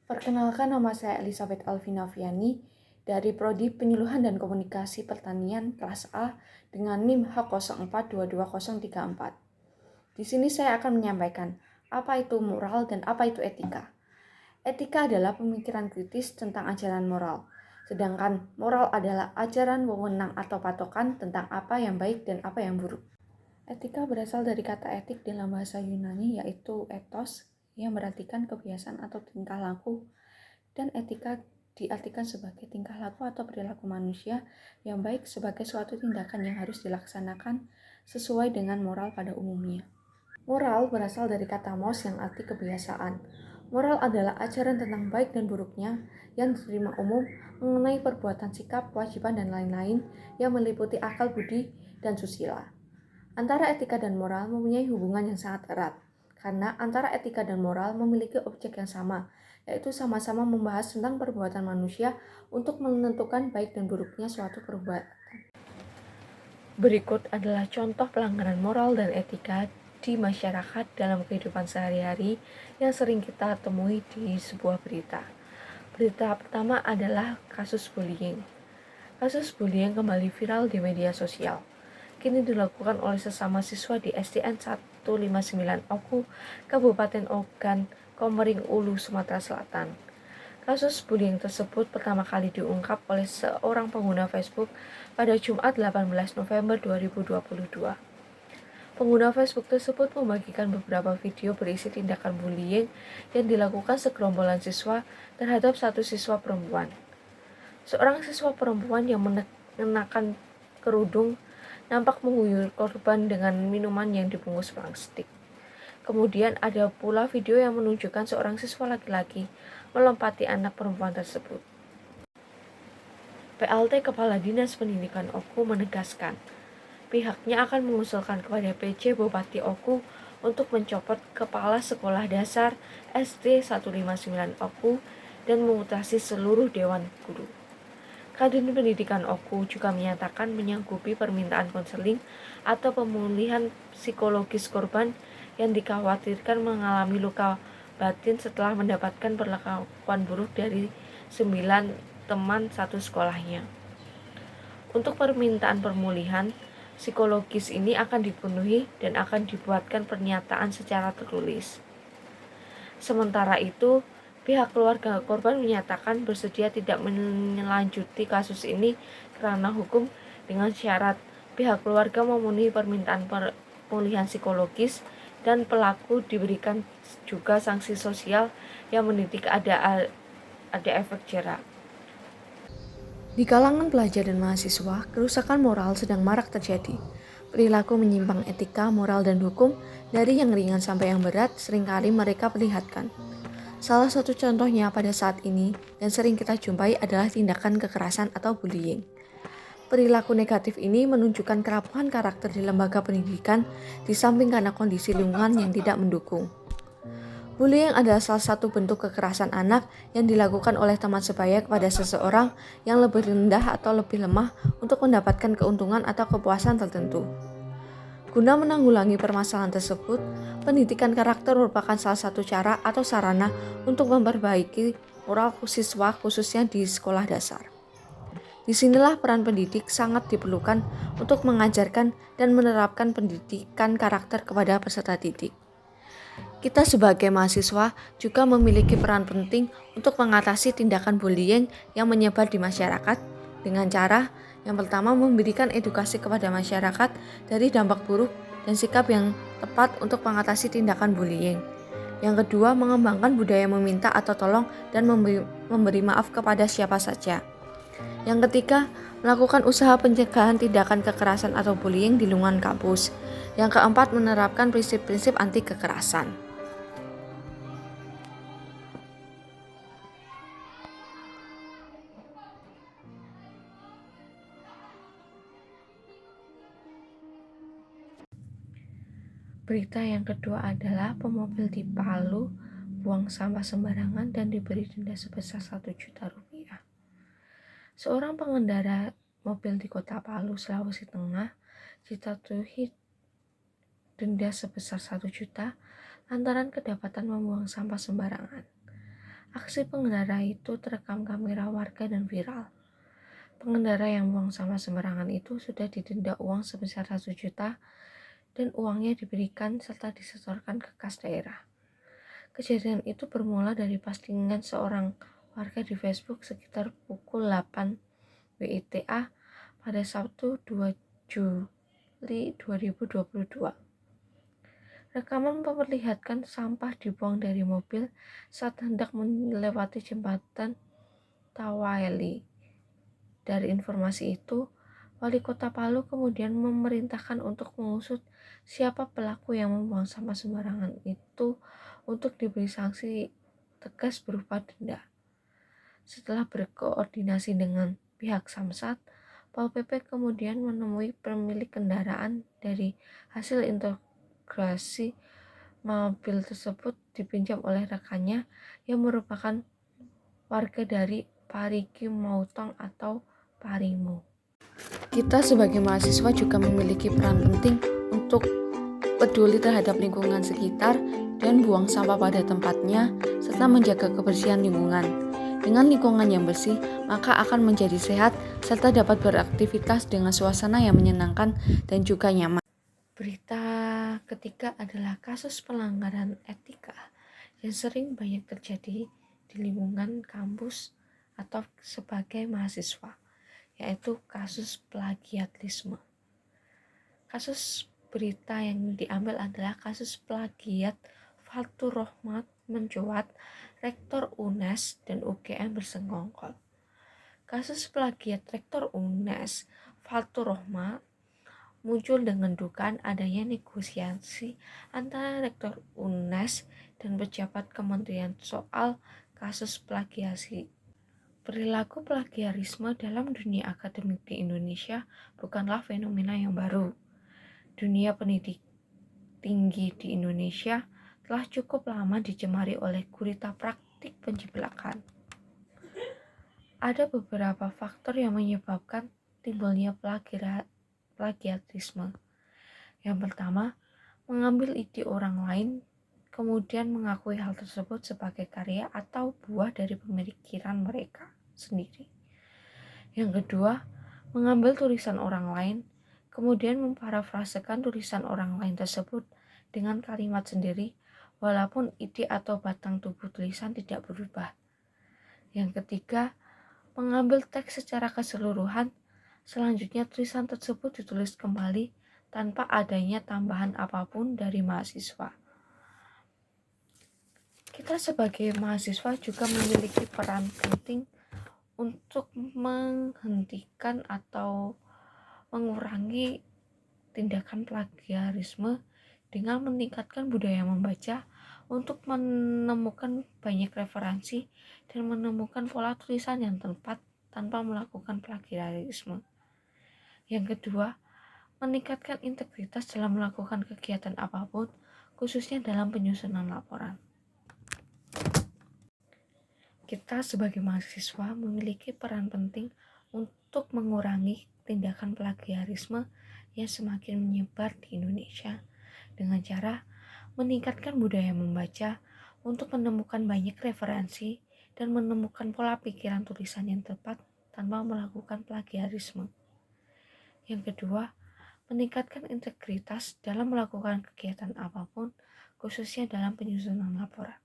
Perkenalkan, nama saya Elizabeth Alvina Viani dari Prodi Penyuluhan dan Komunikasi Pertanian kelas A dengan NIM H04222034. Di sini saya akan menyampaikan apa itu moral dan apa itu etika. Etika adalah pemikiran kritis tentang ajaran moral, sedangkan moral adalah ajaran wewenang atau patokan tentang apa yang baik dan apa yang buruk. Etika berasal dari kata etik dalam bahasa Yunani, yaitu ethos, yang berartikan kebiasaan atau tingkah laku, dan etika diartikan sebagai tingkah laku atau perilaku manusia yang baik sebagai suatu tindakan yang harus dilaksanakan sesuai dengan moral pada umumnya. Moral berasal dari kata mos yang arti kebiasaan. Moral adalah ajaran tentang baik dan buruknya yang diterima umum mengenai perbuatan, sikap, kewajiban, dan lain-lain yang meliputi akal budi dan susila. Antara etika dan moral mempunyai hubungan yang sangat erat, karena antara etika dan moral memiliki objek yang sama, yaitu sama-sama membahas tentang perbuatan manusia untuk menentukan baik dan buruknya suatu perbuatan. Berikut adalah contoh pelanggaran moral dan etika di masyarakat dalam kehidupan sehari-hari yang sering kita temui di sebuah berita. Berita pertama adalah kasus bullying. Kasus bullying kembali viral di media sosial. Kini dilakukan oleh sesama siswa di SDN 159 Oku, Kabupaten Ogan, Komering Ulu, Sumatera Selatan. Kasus bullying tersebut pertama kali diungkap oleh seorang pengguna Facebook pada Jumat 18 November 2022. Pengguna Facebook tersebut membagikan beberapa video berisi tindakan bullying yang dilakukan segerombolan siswa terhadap satu siswa perempuan. Seorang siswa perempuan yang mengenakan kerudung nampak mengguyur korban dengan minuman yang dibungkus plastik. Kemudian ada pula video yang menunjukkan seorang siswa laki-laki melompati anak perempuan tersebut. PLT Kepala Dinas Pendidikan Oku menegaskan, pihaknya akan mengusulkan kepada PJ Bupati Oku untuk mencopot Kepala Sekolah Dasar SD 159 Oku dan memutasi seluruh Dewan Guru. Kadin Pendidikan Oku juga menyatakan menyanggupi permintaan konseling atau pemulihan psikologis korban yang dikhawatirkan mengalami luka batin setelah mendapatkan perlakuan buruk dari 9 teman satu sekolahnya. Untuk permintaan pemulihan psikologis ini akan dipenuhi dan akan dibuatkan pernyataan secara tertulis. Sementara itu, pihak keluarga korban menyatakan bersedia tidak melanjuti kasus ini karena hukum dengan syarat pihak keluarga memenuhi permintaan pemulihan psikologis dan pelaku diberikan juga sanksi sosial yang mendidik ada efek jera. Di kalangan pelajar dan mahasiswa, kerusakan moral sedang marak terjadi. Perilaku menyimpang etika, moral, dan hukum dari yang ringan sampai yang berat seringkali mereka perlihatkan. Salah satu contohnya pada saat ini dan sering kita jumpai adalah tindakan kekerasan atau bullying. Perilaku negatif ini menunjukkan kerapuhan karakter di lembaga pendidikan di samping karena kondisi lingkungan yang tidak mendukung. Bullying adalah salah satu bentuk kekerasan anak yang dilakukan oleh teman sebaya kepada seseorang yang lebih rendah atau lebih lemah untuk mendapatkan keuntungan atau kepuasan tertentu. Guna menanggulangi permasalahan tersebut, pendidikan karakter merupakan salah satu cara atau sarana untuk memperbaiki moral siswa khususnya di sekolah dasar. Disinilah peran pendidik sangat diperlukan untuk mengajarkan dan menerapkan pendidikan karakter kepada peserta didik. Kita sebagai mahasiswa juga memiliki peran penting untuk mengatasi tindakan bullying yang menyebar di masyarakat dengan cara yang pertama memberikan edukasi kepada masyarakat dari dampak buruk dan sikap yang tepat untuk mengatasi tindakan bullying. Yang kedua, mengembangkan budaya meminta atau tolong dan memberi maaf kepada siapa saja. Yang ketiga, melakukan usaha pencegahan tindakan kekerasan atau bullying di lingkungan kampus. Yang keempat, menerapkan prinsip-prinsip anti kekerasan. Berita yang kedua adalah pemobil di Palu buang sampah sembarangan dan diberi denda sebesar 1 juta rupiah. Seorang pengendara mobil di kota Palu, Sulawesi Tengah, dijatuhi denda sebesar 1 juta lantaran kedapatan membuang sampah sembarangan. Aksi pengendara itu terekam kamera warga dan viral. Pengendara yang buang sampah sembarangan itu sudah didenda uang sebesar 1 juta dan uangnya diberikan serta disetorkan ke kas daerah. Kejadian itu bermula dari postingan seorang warga di Facebook sekitar pukul 8 WITA pada Sabtu 2 Juli 2022. Rekaman memperlihatkan sampah dibuang dari mobil saat hendak melewati jembatan Tawali. Dari informasi itu, Wali Kota Palu kemudian memerintahkan untuk mengusut siapa pelaku yang membuang sampah sembarangan itu untuk diberi sanksi tegas berupa denda. Setelah berkoordinasi dengan pihak Samsat, Pol PP kemudian menemui pemilik kendaraan. Dari hasil integrasi, mobil tersebut dipinjam oleh rekannya yang merupakan warga dari Parigi Motong atau Parimo. Kita sebagai mahasiswa juga memiliki peran penting untuk peduli terhadap lingkungan sekitar dan buang sampah pada tempatnya serta menjaga kebersihan lingkungan. Dengan lingkungan yang bersih, maka akan menjadi sehat serta dapat beraktivitas dengan suasana yang menyenangkan dan juga nyaman. Berita ketiga adalah kasus pelanggaran etika yang sering banyak terjadi di lingkungan kampus atau sebagai mahasiswa, yaitu kasus plagiarisme. Kasus berita yang diambil adalah kasus plagiat Fathur Rahmat mencuat, Rektor UNES dan UGM bersengkongkol. Kasus plagiat Rektor UNES Fathur Rahmat muncul dengan dugaan adanya negosiasi antara Rektor UNES dan pejabat kementerian soal kasus plagiasi. Perilaku plagiarisme dalam dunia akademik di Indonesia bukanlah fenomena yang baru. Dunia pendidik tinggi di Indonesia telah cukup lama dicemari oleh gurita praktik penjiplakan. Ada beberapa faktor yang menyebabkan timbulnya plagiarisme. Yang pertama, mengambil ide orang lain, kemudian mengakui hal tersebut sebagai karya atau buah dari pemikiran mereka sendiri. Yang kedua, mengambil tulisan orang lain, kemudian memparafrasekan tulisan orang lain tersebut dengan kalimat sendiri, walaupun ide atau batang tubuh tulisan tidak berubah. Yang ketiga, mengambil teks secara keseluruhan, selanjutnya tulisan tersebut ditulis kembali tanpa adanya tambahan apapun dari mahasiswa. Kita sebagai mahasiswa juga memiliki peran penting untuk menghentikan atau mengurangi tindakan plagiarisme dengan meningkatkan budaya membaca untuk menemukan banyak referensi dan menemukan pola tulisan yang tepat tanpa melakukan plagiarisme. Yang kedua, meningkatkan integritas dalam melakukan kegiatan apapun, khususnya dalam penyusunan laporan. Kita sebagai mahasiswa memiliki peran penting untuk mengurangi tindakan plagiarisme yang semakin menyebar di Indonesia dengan cara meningkatkan budaya membaca untuk menemukan banyak referensi dan menemukan pola pikiran tulisan yang tepat tanpa melakukan plagiarisme. Yang kedua, meningkatkan integritas dalam melakukan kegiatan apapun, khususnya dalam penyusunan laporan.